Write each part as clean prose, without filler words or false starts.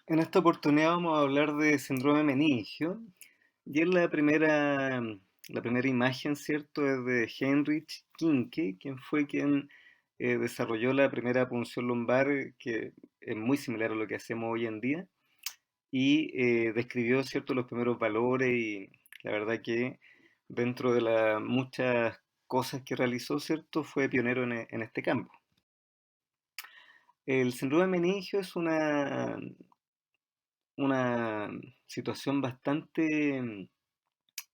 En esta oportunidad vamos a hablar de síndrome meningio y es la primera imagen, ¿cierto? Es de Heinrich Kinke, quien fue quien desarrolló la primera punción lumbar, que es muy similar a lo que hacemos hoy en día, y describió, ¿cierto?, los primeros valores y la verdad que dentro de las muchas cosas que realizó, ¿cierto?, fue pionero en este campo. El síndrome meningio es una situación bastante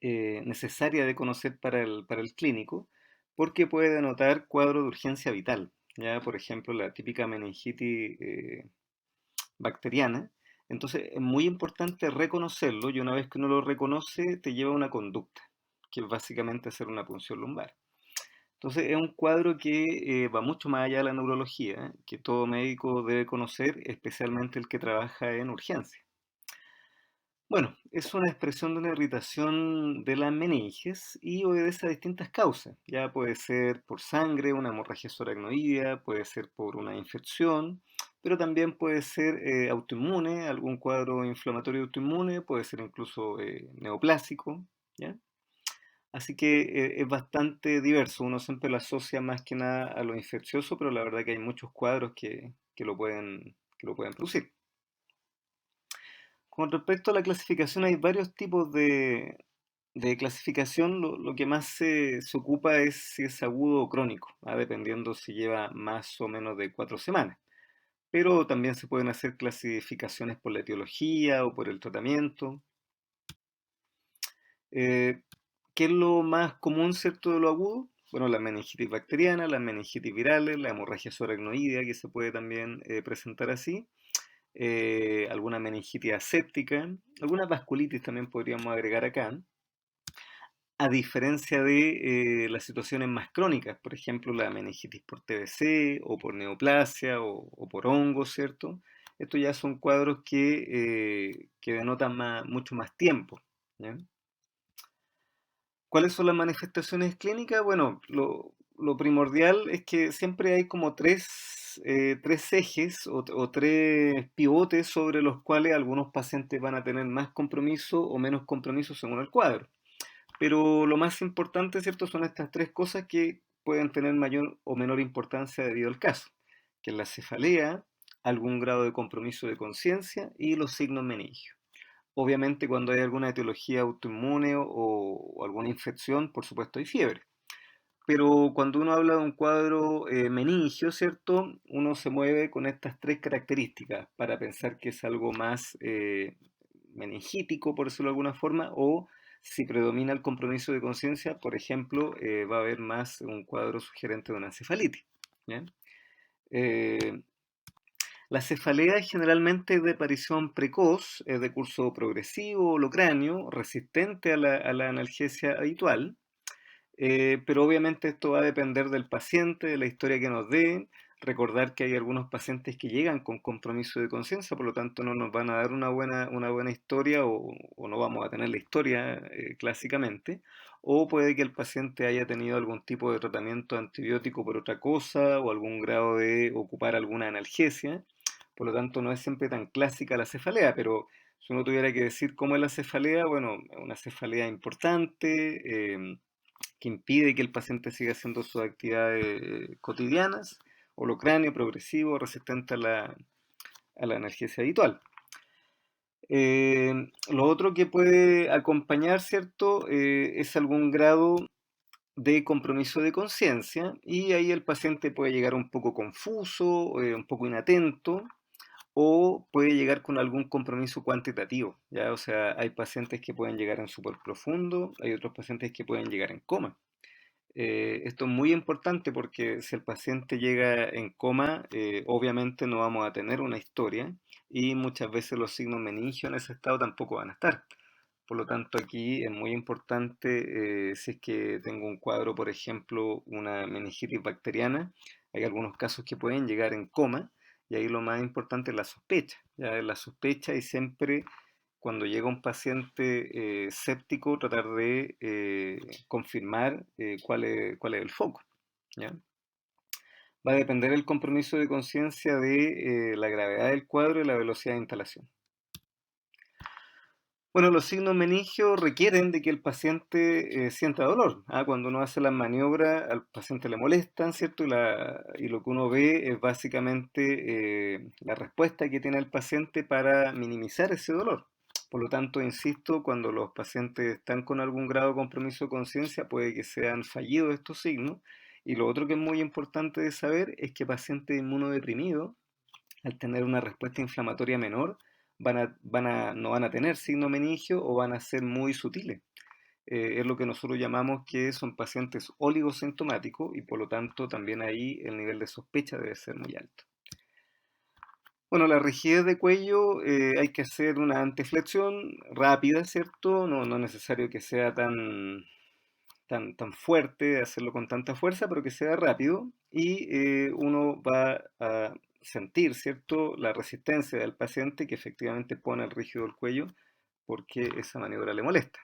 necesaria de conocer para el clínico, porque puede denotar cuadro de urgencia vital. Ya, por ejemplo, la típica meningitis bacteriana. Entonces, es muy importante reconocerlo y una vez que uno lo reconoce, te lleva a una conducta, que es básicamente hacer una punción lumbar. Entonces, es un cuadro que va mucho más allá de la neurología, que todo médico debe conocer, especialmente el que trabaja en urgencia. Bueno, es una expresión de una irritación de las meninges y obedece a distintas causas. Ya puede ser por sangre, una hemorragia subaracnoidea, puede ser por una infección, pero también puede ser autoinmune, algún cuadro inflamatorio autoinmune, puede ser incluso neoplásico, ¿ya? Así que es bastante diverso. Uno siempre lo asocia más que nada a lo infeccioso, pero la verdad que hay muchos cuadros que lo pueden producir. Con respecto a la clasificación, hay varios tipos de clasificación. Lo que más se ocupa es si es agudo o crónico, dependiendo si lleva más o menos de 4 semanas. Pero también se pueden hacer clasificaciones por la etiología o por el tratamiento. Eh, ¿Qué es lo más común, cierto, de lo agudo? Bueno, la meningitis bacteriana, las meningitis virales, la hemorragia subaracnoidea, que se puede también presentar así, alguna meningitis aséptica, alguna vasculitis también podríamos agregar acá, a diferencia de las situaciones más crónicas, por ejemplo, la meningitis por TBC o por neoplasia o por hongo, ¿cierto? Estos ya son cuadros que denotan mucho más tiempo, ¿ya? ¿Cuáles son las manifestaciones clínicas? Bueno, lo primordial es que siempre hay como tres ejes o tres pivotes sobre los cuales algunos pacientes van a tener más compromiso o menos compromiso según el cuadro. Pero lo más importante, ¿cierto?, son estas tres cosas que pueden tener mayor o menor importancia debido al caso, que es la cefalea, algún grado de compromiso de conciencia y los signos meningios. Obviamente cuando hay alguna etiología autoinmune o alguna infección, por supuesto hay fiebre. Pero cuando uno habla de un cuadro meningio, ¿cierto? Uno se mueve con estas tres características para pensar que es algo más meningítico, por decirlo de alguna forma, o si predomina el compromiso de conciencia, por ejemplo, va a haber más un cuadro sugerente de una encefalitis. ¿Ya? Eh, la cefalea generalmente es de aparición precoz, es de curso progresivo o locráneo, resistente a la analgesia habitual, pero obviamente esto va a depender del paciente, de la historia que nos dé. Recordar que hay algunos pacientes que llegan con compromiso de conciencia, por lo tanto no nos van a dar una buena historia o no vamos a tener la historia clásicamente. O puede que el paciente haya tenido algún tipo de tratamiento antibiótico por otra cosa o algún grado de ocupar alguna analgesia. Por lo tanto no es siempre tan clásica la cefalea, pero si uno tuviera que decir cómo es la cefalea, bueno, es una cefalea importante. Que impide que el paciente siga haciendo sus actividades cotidianas, holocráneo, progresivo, resistente a la analgesia habitual. Lo otro que puede acompañar, ¿cierto? Es algún grado de compromiso de conciencia y ahí el paciente puede llegar un poco confuso, un poco inatento o puede llegar con algún compromiso cuantitativo, ¿ya? O sea, hay pacientes que pueden llegar en súper profundo, hay otros pacientes que pueden llegar en coma. Esto es muy importante porque si el paciente llega en coma, obviamente no vamos a tener una historia y muchas veces los signos meningios en ese estado tampoco van a estar. Por lo tanto, aquí es muy importante, si es que tengo un cuadro, por ejemplo, una meningitis bacteriana, hay algunos casos que pueden llegar en coma y ahí lo más importante es la sospecha. Ya la sospecha y siempre cuando llega un paciente séptico, tratar de confirmar cuál es el foco, ¿ya? Va a depender el compromiso de conciencia de la gravedad del cuadro y la velocidad de instalación. Bueno, los signos meningios requieren de que el paciente sienta dolor. Cuando uno hace las maniobras, al paciente le molestan, ¿cierto? Y lo que uno ve es básicamente la respuesta que tiene el paciente para minimizar ese dolor. Por lo tanto, insisto, cuando los pacientes están con algún grado de compromiso de conciencia, puede que sean fallidos estos signos. Y lo otro que es muy importante de saber es que pacientes inmunodeprimidos al tener una respuesta inflamatoria menor, no van a tener signo meningio o van a ser muy sutiles. Es lo que nosotros llamamos que son pacientes oligosintomáticos y por lo tanto también ahí el nivel de sospecha debe ser muy alto. Bueno, la rigidez de cuello hay que hacer una anteflexión rápida, ¿cierto? No es necesario que sea tan fuerte, hacerlo con tanta fuerza, pero que sea rápido y uno va a sentir, ¿cierto?, la resistencia del paciente que efectivamente pone el rígido el cuello porque esa maniobra le molesta.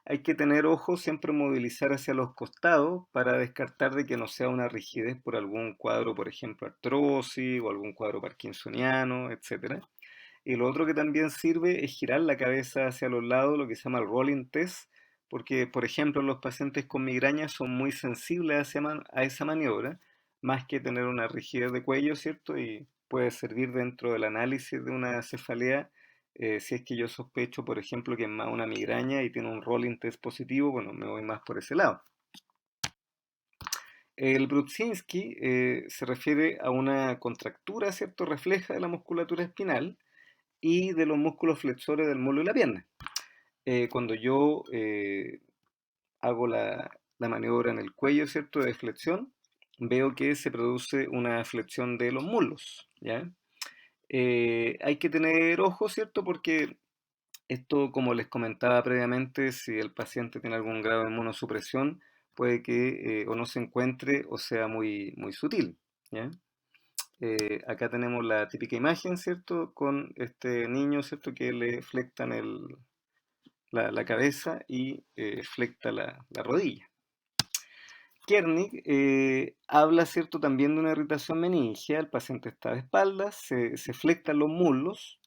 Hay que tener ojo, siempre movilizar hacia los costados para descartar de que no sea una rigidez por algún cuadro, por ejemplo, artrosis o algún cuadro parkinsoniano, etcétera. Y lo otro que también sirve es girar la cabeza hacia los lados, lo que se llama el rolling test, porque, por ejemplo, los pacientes con migraña son muy sensibles a esa maniobra, más que tener una rigidez de cuello, ¿cierto? Y puede servir dentro del análisis de una cefalea. Si es que yo sospecho, por ejemplo, que es más una migraña y tiene un rolling test positivo, bueno, me voy más por ese lado. El Brudzinski se refiere a una contractura, ¿cierto? Refleja de la musculatura espinal y de los músculos flexores del muslo y la pierna. Cuando yo hago la maniobra en el cuello, ¿cierto?, de flexión, veo que se produce una flexión de los muslos, ¿ya? Hay que tener ojo, ¿cierto?, porque esto, como les comentaba previamente, si el paciente tiene algún grado de inmunosupresión, puede que o no se encuentre o sea muy sutil, ¿ya? Acá tenemos la típica imagen, ¿cierto?, con este niño, ¿cierto?, que le flectan la cabeza y flecta la rodilla. Kernig habla, ¿cierto?, también de una irritación meningea. El paciente está de espaldas, se flectan los muslos,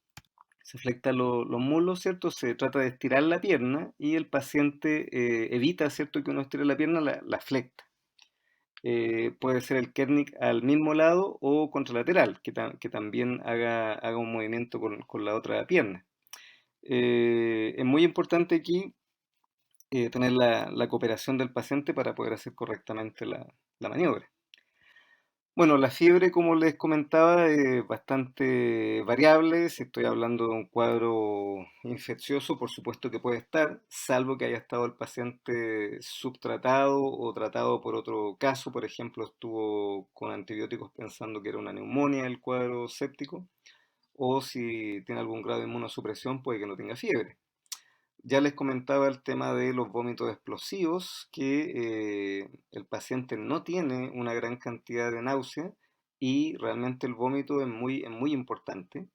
los muslos, ¿cierto? Se trata de estirar la pierna y el paciente evita, ¿cierto?, que uno estire la pierna, la flecta. Puede ser el Kernig al mismo lado o contralateral, que también haga un movimiento con la otra pierna. Es muy importante aquí tener la cooperación del paciente para poder hacer correctamente la maniobra. Bueno, la fiebre, como les comentaba, es bastante variable. Si estoy hablando de un cuadro infeccioso, por supuesto que puede estar, salvo que haya estado el paciente subtratado o tratado por otro caso. Por ejemplo, estuvo con antibióticos pensando que era una neumonía el cuadro séptico, o si tiene algún grado de inmunosupresión, puede que no tenga fiebre. Ya les comentaba el tema de los vómitos explosivos, que el paciente no tiene una gran cantidad de náusea y realmente el vómito es muy importante.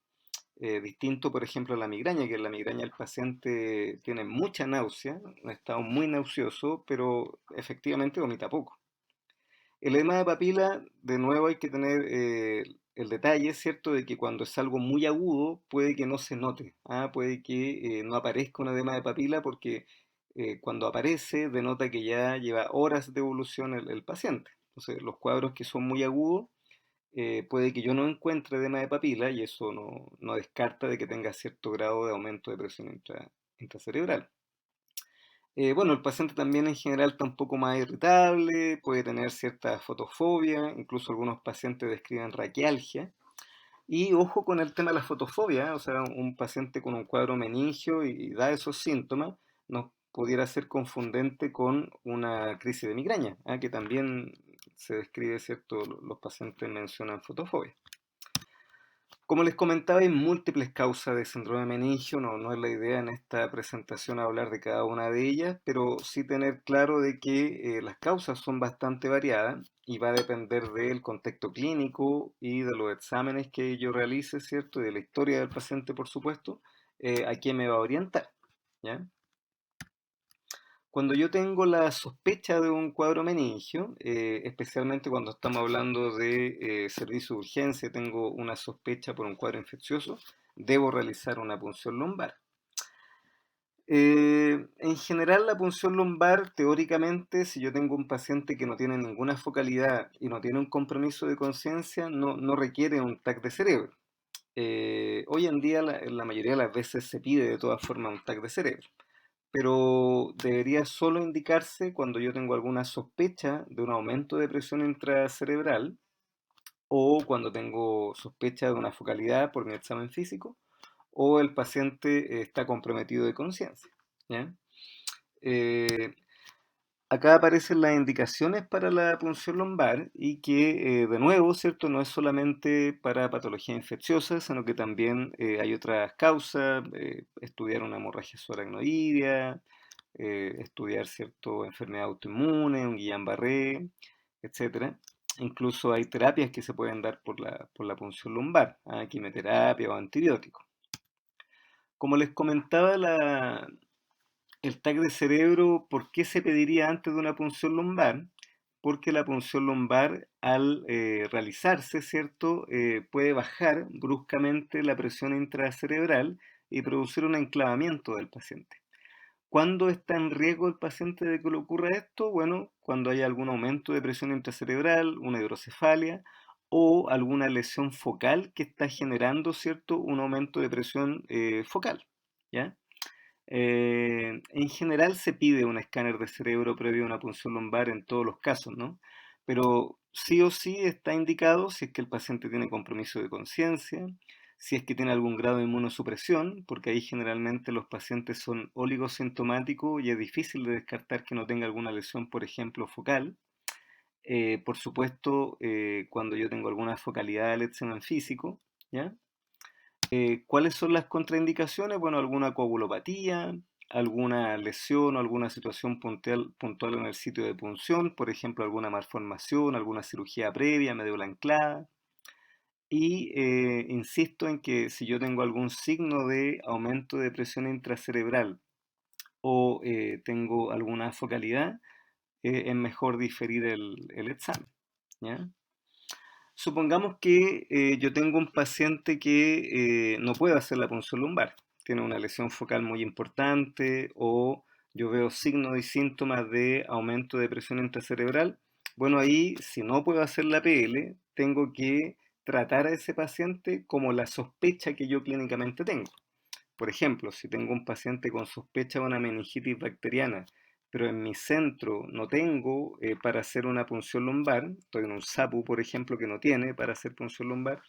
Distinto, por ejemplo, a la migraña, que en la migraña el paciente tiene mucha náusea, un estado muy nauseoso, pero efectivamente vomita poco. El edema de papila, de nuevo hay que tener el detalle, ¿cierto?, de que cuando es algo muy agudo puede que no se note, puede que no aparezca un edema de papila porque cuando aparece denota que ya lleva horas de evolución el paciente. Entonces, los cuadros que son muy agudos, puede que yo no encuentre edema de papila y eso no descarta de que tenga cierto grado de aumento de presión intracerebral. Bueno, el paciente también en general está un poco más irritable, puede tener cierta fotofobia, incluso algunos pacientes describen raquialgia. Y ojo con el tema de la fotofobia, o sea, un paciente con un cuadro meningio y da esos síntomas, nos pudiera ser confundente con una crisis de migraña, que también se describe, ¿cierto? Los pacientes mencionan fotofobia. Como les comentaba, hay múltiples causas de síndrome meningio, no es la idea en esta presentación hablar de cada una de ellas, pero sí tener claro de que las causas son bastante variadas y va a depender del contexto clínico y de los exámenes que yo realice, ¿cierto? Y de la historia del paciente, por supuesto, a quién me va a orientar, ¿ya? Cuando yo tengo la sospecha de un cuadro meningio, especialmente cuando estamos hablando de servicio de urgencia, tengo una sospecha por un cuadro infeccioso, debo realizar una punción lumbar. En general, la punción lumbar, teóricamente, si yo tengo un paciente que no tiene ninguna focalidad y no tiene un compromiso de conciencia, no requiere un TAC de cerebro. Hoy en día, la mayoría de las veces se pide de todas formas un TAC de cerebro, pero debería solo indicarse cuando yo tengo alguna sospecha de un aumento de presión intracerebral o cuando tengo sospecha de una focalidad por mi examen físico o el paciente está comprometido de conciencia. ¿Ya? Eh, Acá aparecen las indicaciones para la punción lumbar y que, de nuevo, ¿cierto? No es solamente para patología infecciosa, sino que también hay otras causas, estudiar una hemorragia subaracnoidea, estudiar, ¿cierto? Enfermedad autoinmune, un Guillain-Barré, etcétera. Incluso hay terapias que se pueden dar por la punción lumbar, quimioterapia o antibióticos. Como les comentaba, el TAC de cerebro, ¿por qué se pediría antes de una punción lumbar? Porque la punción lumbar, al realizarse, ¿cierto?, puede bajar bruscamente la presión intracerebral y producir un enclavamiento del paciente. ¿Cuándo está en riesgo el paciente de que le ocurra esto? Bueno, cuando hay algún aumento de presión intracerebral, una hidrocefalia o alguna lesión focal que está generando, ¿cierto?, un aumento de presión focal. ¿Ya? En general se pide un escáner de cerebro previo a una punción lumbar en todos los casos, ¿no? Pero sí o sí está indicado si es que el paciente tiene compromiso de conciencia, si es que tiene algún grado de inmunosupresión, porque ahí generalmente los pacientes son oligosintomáticos y es difícil de descartar que no tenga alguna lesión, por ejemplo, focal. Por supuesto, cuando yo tengo alguna focalidad del examen físico, ¿ya? ¿Cuáles son las contraindicaciones? Bueno, alguna coagulopatía, alguna lesión o alguna situación puntual en el sitio de punción, por ejemplo, alguna malformación, alguna cirugía previa, médula anclada. Y insisto en que si yo tengo algún signo de aumento de presión intracerebral o tengo alguna focalidad, es mejor diferir el examen. ¿Ya? Supongamos que yo tengo un paciente que no puede hacer la punción lumbar, tiene una lesión focal muy importante o yo veo signos y síntomas de aumento de presión intracerebral. Bueno, ahí si no puedo hacer la PL, tengo que tratar a ese paciente como la sospecha que yo clínicamente tengo. Por ejemplo, si tengo un paciente con sospecha de una meningitis bacteriana, pero en mi centro no tengo para hacer una punción lumbar, estoy en un SAPU, por ejemplo, que no tiene para hacer punción lumbar,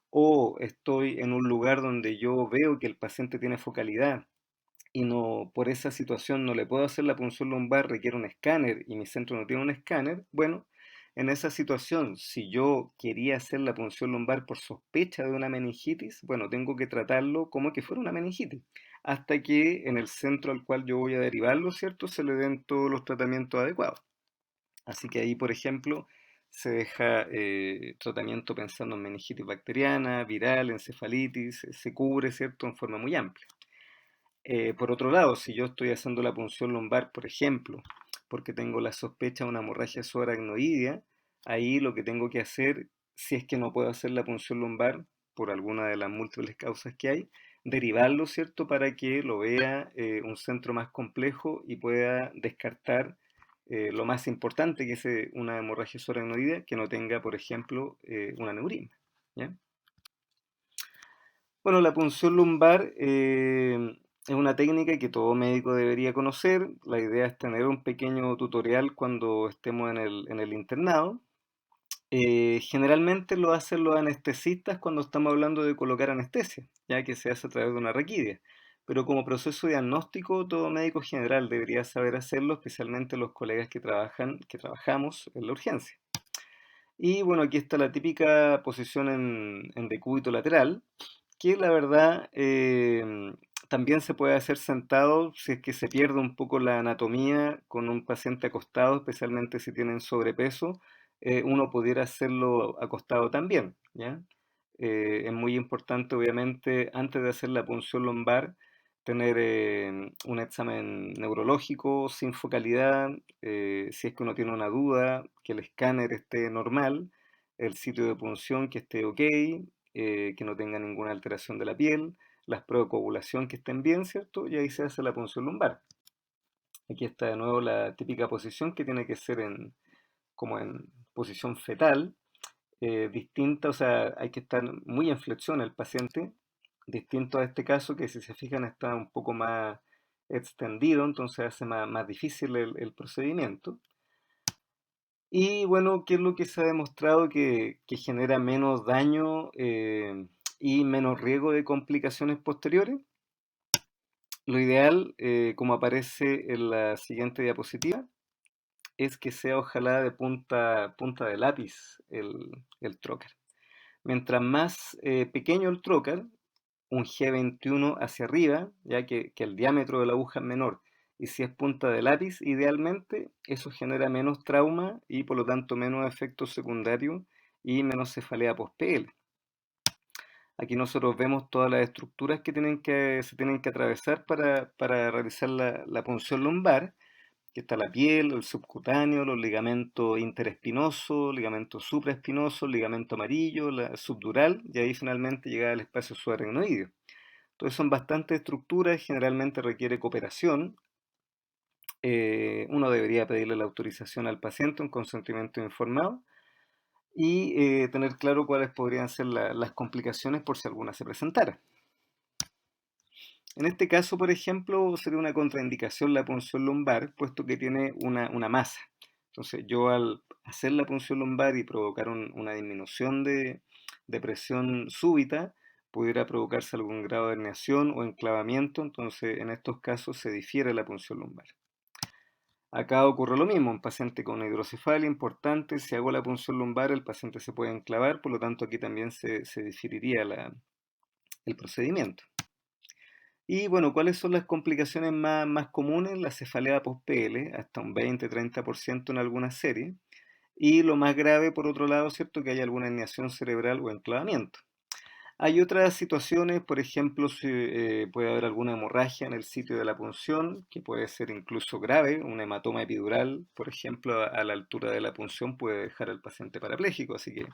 o estoy en un lugar donde yo veo que el paciente tiene focalidad y no, por esa situación no le puedo hacer la punción lumbar, requiere un escáner y mi centro no tiene un escáner, bueno, en esa situación, si yo quería hacer la punción lumbar por sospecha de una meningitis, bueno, tengo que tratarlo como que fuera una meningitis, hasta que en el centro al cual yo voy a derivarlo, ¿cierto?, se le den todos los tratamientos adecuados. Así que ahí, por ejemplo, se deja tratamiento pensando en meningitis bacteriana, viral, encefalitis, se cubre, ¿cierto?, en forma muy amplia. Por otro lado, si yo estoy haciendo la punción lumbar, por ejemplo, porque tengo la sospecha de una hemorragia subaracnoidea, ahí lo que tengo que hacer, si es que no puedo hacer la punción lumbar por alguna de las múltiples causas que hay, derivarlo, ¿cierto? Para que lo vea un centro más complejo y pueda descartar lo más importante, que es una hemorragia subaracnoidea, que no tenga, por ejemplo, un aneurisma. ¿Ya? Bueno, la punción lumbar es una técnica que todo médico debería conocer. La idea es tener un pequeño tutorial cuando estemos en el internado. Generalmente lo hacen los anestesistas cuando estamos hablando de colocar anestesia, ya que se hace a través de una raquidia. Pero como proceso diagnóstico, todo médico general debería saber hacerlo, especialmente los colegas que trabajamos en la urgencia. Y bueno, aquí está la típica posición en decúbito lateral, que la verdad también se puede hacer sentado si es que se pierde un poco la anatomía con un paciente acostado, especialmente si tienen sobrepeso, uno pudiera hacerlo acostado también, ¿ya? Es muy importante, obviamente, antes de hacer la punción lumbar, tener un examen neurológico sin focalidad, si es que uno tiene una duda, que el escáner esté normal, el sitio de punción que esté ok, que no tenga ninguna alteración de la piel, las pruebas de coagulación que estén bien, ¿cierto? Y ahí se hace la punción lumbar. Aquí está de nuevo la típica posición que tiene que ser como en posición fetal, distinta, o sea, hay que estar muy en flexión el paciente, distinto a este caso que si se fijan está un poco más extendido, entonces hace más difícil el procedimiento. Y bueno, ¿qué es lo que se ha demostrado que genera menos daño y menos riesgo de complicaciones posteriores? Lo ideal, como aparece en la siguiente diapositiva, es que sea ojalá de punta de lápiz el trocar. Mientras más pequeño el trocar, un G21 hacia arriba, ya que el diámetro de la aguja es menor, y si es punta de lápiz, idealmente, eso genera menos trauma y por lo tanto menos efectos secundarios y menos cefalea post-PL. Aquí nosotros vemos todas las estructuras que se tienen que atravesar para realizar la punción lumbar, que está la piel, el subcutáneo, los ligamentos interespinosos, ligamento supraespinoso, ligamento amarillo, la subdural, y ahí finalmente llega al espacio subaracnoideo. Entonces son bastantes estructuras, generalmente requiere cooperación. Uno debería pedirle la autorización al paciente, un consentimiento informado, y tener claro cuáles podrían ser las complicaciones por si alguna se presentara. En este caso, por ejemplo, sería una contraindicación la punción lumbar, puesto que tiene una masa. Entonces, yo al hacer la punción lumbar y provocar una disminución de presión súbita, pudiera provocarse algún grado de herniación o enclavamiento, entonces en estos casos se difiere la punción lumbar. Acá ocurre lo mismo, un paciente con una hidrocefalia importante, si hago la punción lumbar, el paciente se puede enclavar, por lo tanto aquí también se diferiría el procedimiento. Y bueno, ¿cuáles son las complicaciones más comunes? La cefalea post-PL, hasta un 20-30% en algunas series. Y lo más grave, por otro lado, ¿cierto? Que hay alguna herniación cerebral o enclavamiento. Hay otras situaciones, por ejemplo, si, puede haber alguna hemorragia en el sitio de la punción, que puede ser incluso grave, un hematoma epidural, por ejemplo, a la altura de la punción puede dejar al paciente parapléjico, así que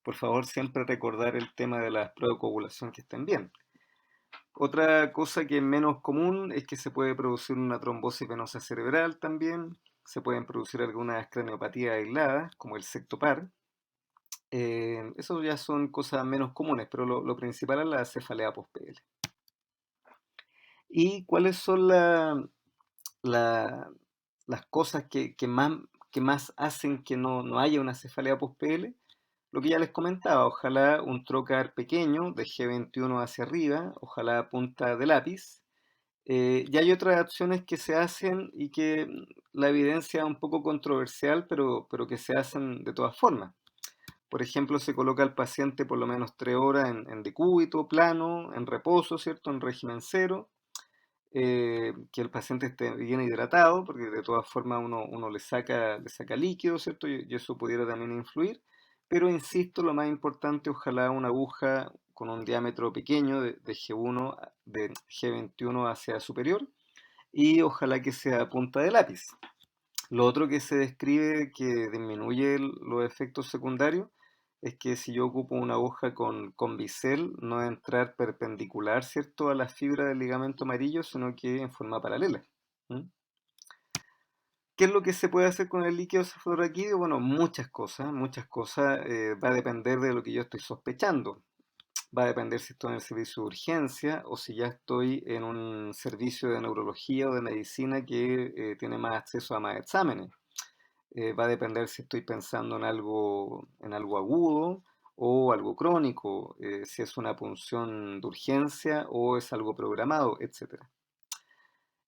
por favor siempre recordar el tema de las pruebas de coagulación que estén bien. Otra cosa que es menos común es que se puede producir una trombosis venosa cerebral también, se pueden producir algunas craniopatías aisladas, como el sectopar. Eso ya son cosas menos comunes, pero lo principal es la cefalea post-PL. ¿Y cuáles son la- las cosas que más hacen que no haya una cefalea post-PL? Lo que ya les comentaba, ojalá un trocar pequeño de G21 hacia arriba, ojalá punta de lápiz. Y hay otras acciones que se hacen y que la evidencia es un poco controversial, pero que se hacen de todas formas. Por ejemplo, se coloca al paciente por lo menos 3 horas en decúbito, plano, en reposo, ¿cierto? En régimen cero, que el paciente esté bien hidratado, porque de todas formas uno le saca líquido, ¿cierto? Y eso pudiera también influir. Pero insisto, lo más importante, ojalá una aguja con un diámetro pequeño de G1, de G21 hacia superior, y ojalá que sea punta de lápiz. Lo otro que se describe que disminuye los efectos secundarios es que si yo ocupo una aguja con bisel, no va a entrar perpendicular, ¿cierto?, a la fibra del ligamento amarillo, sino que en forma paralela. ¿Mm? ¿Qué es lo que se puede hacer con el líquido cefalorraquídeo? Bueno, muchas cosas, muchas cosas. Va a depender de lo que yo estoy sospechando. Va a depender si estoy en el servicio de urgencia o si ya estoy en un servicio de neurología o de medicina que tiene más acceso a más exámenes. Va a depender si estoy pensando en algo agudo o algo crónico, si es una punción de urgencia o es algo programado, etcétera.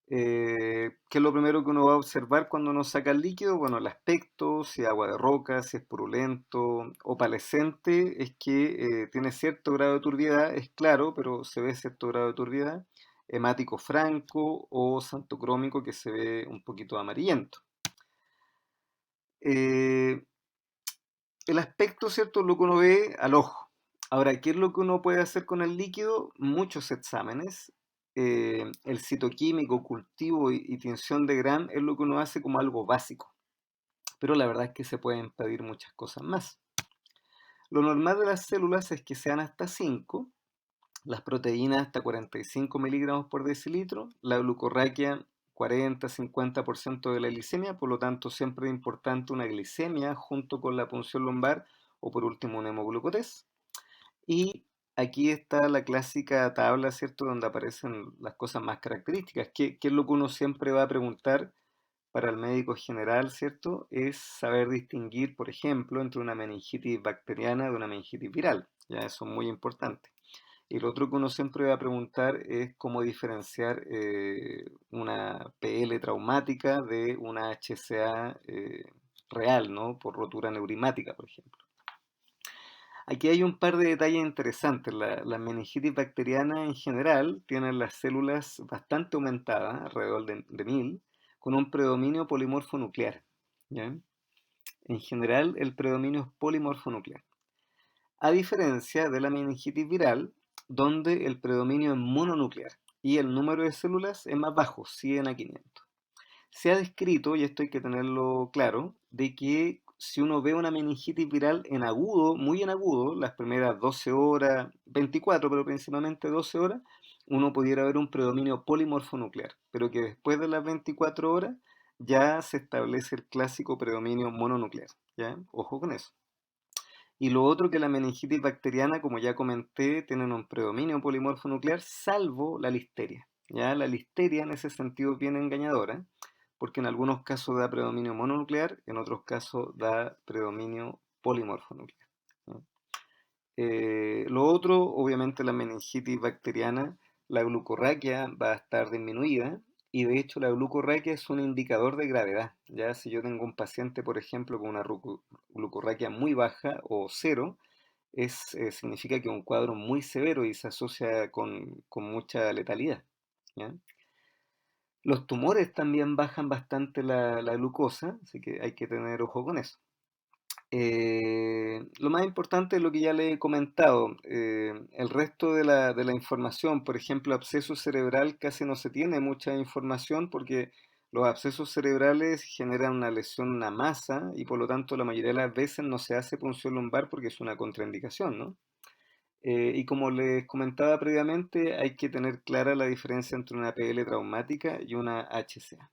¿Qué es lo primero que uno va a observar cuando uno saca el líquido? Bueno, el aspecto, si es agua de roca, si es purulento, opalescente, es que tiene cierto grado de turbiedad, es claro, pero se ve cierto grado de turbiedad, hemático franco o santocrómico que se ve un poquito amarillento. Eh, el aspecto, ¿cierto? Es lo que uno ve al ojo. Ahora, ¿qué es lo que uno puede hacer con el líquido? Muchos exámenes. El citoquímico, cultivo y tinción de Gram es lo que uno hace como algo básico. Pero la verdad es que se pueden pedir muchas cosas más. Lo normal de las células es que sean hasta 5, las proteínas hasta 45 miligramos por decilitro, la glucorraquia 40-50% de la glicemia, por lo tanto siempre es importante una glicemia junto con la punción lumbar o por último un hemoglucotés. Y aquí está la clásica tabla, ¿cierto? Donde aparecen las cosas más características. ¿Qué es lo que uno siempre va a preguntar para el médico general, ¿cierto? Es saber distinguir, por ejemplo, entre una meningitis bacteriana de una meningitis viral. Ya eso es muy importante. Y lo otro que uno siempre va a preguntar es cómo diferenciar una PL traumática de una HCA real, ¿no? Por rotura neurismática, por ejemplo. Aquí hay un par de detalles interesantes. La meningitis bacteriana en general tiene las células bastante aumentadas, alrededor de 1000, con un predominio polimorfo nuclear. ¿Ya? En general, el predominio es polimorfo nuclear. A diferencia de la meningitis viral, donde el predominio es mononuclear y el número de células es más bajo, 100 a 500. Se ha descrito, y esto hay que tenerlo claro, de que si uno ve una meningitis viral en agudo, muy en agudo, las primeras 12 horas, 24, pero principalmente 12 horas, uno pudiera ver un predominio polimorfo nuclear, pero que después de las 24 horas ya se establece el clásico predominio mononuclear, ¿ya? Ojo con eso. Y lo otro que la meningitis bacteriana, como ya comenté, tienen un predominio polimorfo nuclear, salvo la listeria. ¿Ya? La listeria en ese sentido es bien engañadora, porque en algunos casos da predominio mononuclear, en otros casos da predominio polimorfo nuclear. ¿Ya? Lo otro, obviamente la meningitis bacteriana, la glucorraquia va a estar disminuida y de hecho la glucorraquia es un indicador de gravedad. Ya si yo tengo un paciente, por ejemplo, con una glucorraquia muy baja o cero, significa que es un cuadro muy severo y se asocia con mucha letalidad. ¿Ya? Los tumores también bajan bastante la glucosa, así que hay que tener ojo con eso. Lo más importante es lo que ya le he comentado. El resto de la información, por ejemplo, absceso cerebral, casi no se tiene mucha información porque los abscesos cerebrales generan una lesión en la masa y por lo tanto la mayoría de las veces no se hace punción lumbar porque es una contraindicación, ¿no? Y como les comentaba previamente, hay que tener clara la diferencia entre una PL traumática y una HCA.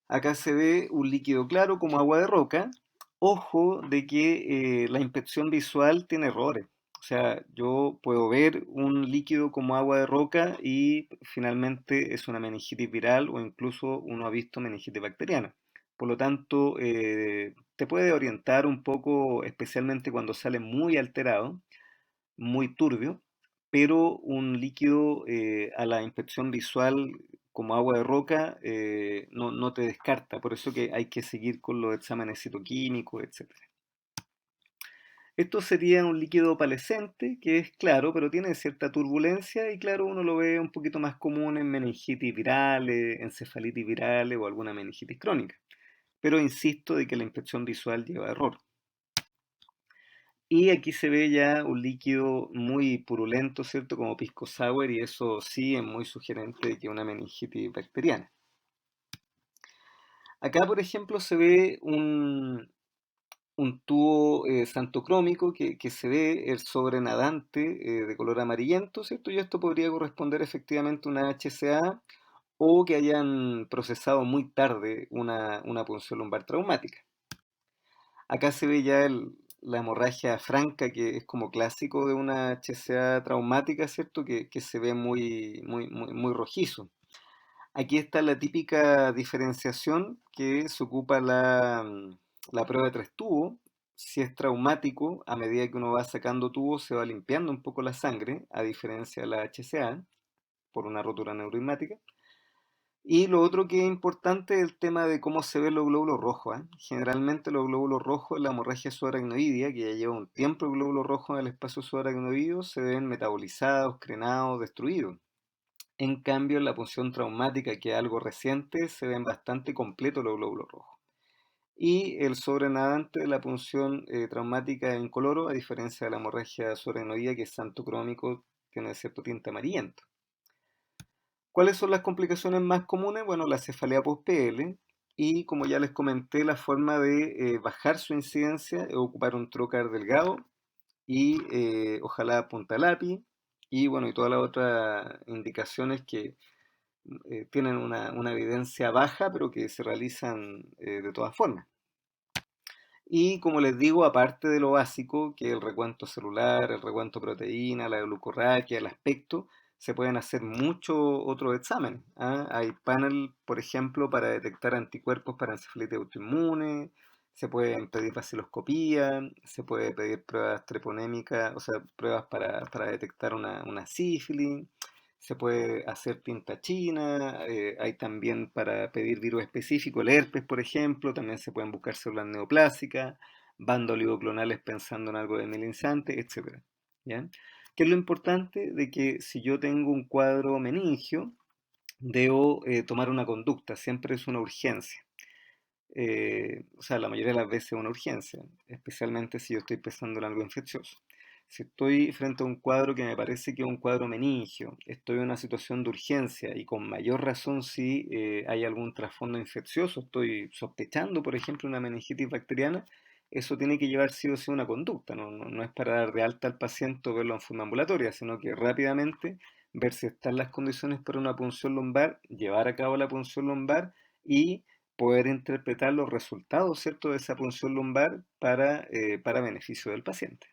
Acá se ve un líquido claro como agua de roca. Ojo de que la inspección visual tiene errores. O sea, yo puedo ver un líquido como agua de roca y finalmente es una meningitis viral o incluso uno ha visto meningitis bacteriana. Por lo tanto, te puede orientar un poco, especialmente cuando sale muy alterado, muy turbio, pero un líquido a la inspección visual como agua de roca no te descarta, por eso que hay que seguir con los exámenes citoquímicos, etcétera. Esto sería un líquido opalescente que es claro, pero tiene cierta turbulencia y claro, uno lo ve un poquito más común en meningitis virales, encefalitis virales o alguna meningitis crónica. Pero insisto de que la inspección visual lleva error. Y aquí se ve ya un líquido muy purulento, ¿cierto? Como pisco sour, y eso sí es muy sugerente de que una meningitis bacteriana. Acá, por ejemplo, se ve un tubo santocrómico que se ve el sobrenadante de color amarillento, ¿cierto? Y esto podría corresponder efectivamente a una HCA o que hayan procesado muy tarde una punción lumbar traumática. Acá se ve ya la hemorragia franca, que es como clásico de una HCA traumática, ¿cierto? Que se ve muy rojizo. Aquí está la típica diferenciación que se ocupa la prueba de tres tubos. Si es traumático, a medida que uno va sacando tubos, se va limpiando un poco la sangre, a diferencia de la HCA, por una rotura neurismática. Y lo otro que es importante es el tema de cómo se ven los glóbulos rojos. Generalmente los glóbulos rojos en la hemorragia subaracnoidea, que ya lleva un tiempo el glóbulo rojo en el espacio subaracnoideo, se ven metabolizados, crenados, destruidos. En cambio, en la punción traumática, que es algo reciente, se ven bastante completos los glóbulos rojos. Y el sobrenadante de la punción traumática es incoloro, a diferencia de la hemorragia subaracnoidea, que es santocrómico, tiene cierto tinte amarillento. ¿Cuáles son las complicaciones más comunes? Bueno, la cefalea post-PL y como ya les comenté, la forma de bajar su incidencia es ocupar un trocar delgado y ojalá punta lápiz y bueno, y todas las otras indicaciones que tienen una evidencia baja, pero que se realizan de todas formas. Y como les digo, aparte de lo básico, que es el recuento celular, el recuento de proteína, la glucorraquia, el aspecto, se pueden hacer muchos otros exámenes. ¿Ah? Hay panel, por ejemplo, para detectar anticuerpos para encefalitis autoinmune, se pueden pedir vaciloscopía, se puede pedir pruebas treponémicas, o sea, pruebas para detectar una sífilis, se puede hacer tinta china, hay también para pedir virus específico, el herpes, por ejemplo, también se pueden buscar células neoplásicas, bandas oligoclonales pensando en algo de mielinzante, etcétera. ¿Ya? ¿Qué es lo importante? De que si yo tengo un cuadro meningio, debo tomar una conducta, siempre es una urgencia. O sea, la mayoría de las veces una urgencia, especialmente si yo estoy pensando en algo infeccioso. Si estoy frente a un cuadro que me parece que es un cuadro meningio, estoy en una situación de urgencia y con mayor razón si hay algún trasfondo infeccioso, estoy sospechando, por ejemplo, una meningitis bacteriana, eso tiene que llevar sí o sí una conducta, no es para dar de alta al paciente o verlo en fundambulatoria, sino que rápidamente ver si están las condiciones para una punción lumbar, llevar a cabo la punción lumbar y poder interpretar los resultados, ¿cierto?, de esa punción lumbar para beneficio del paciente.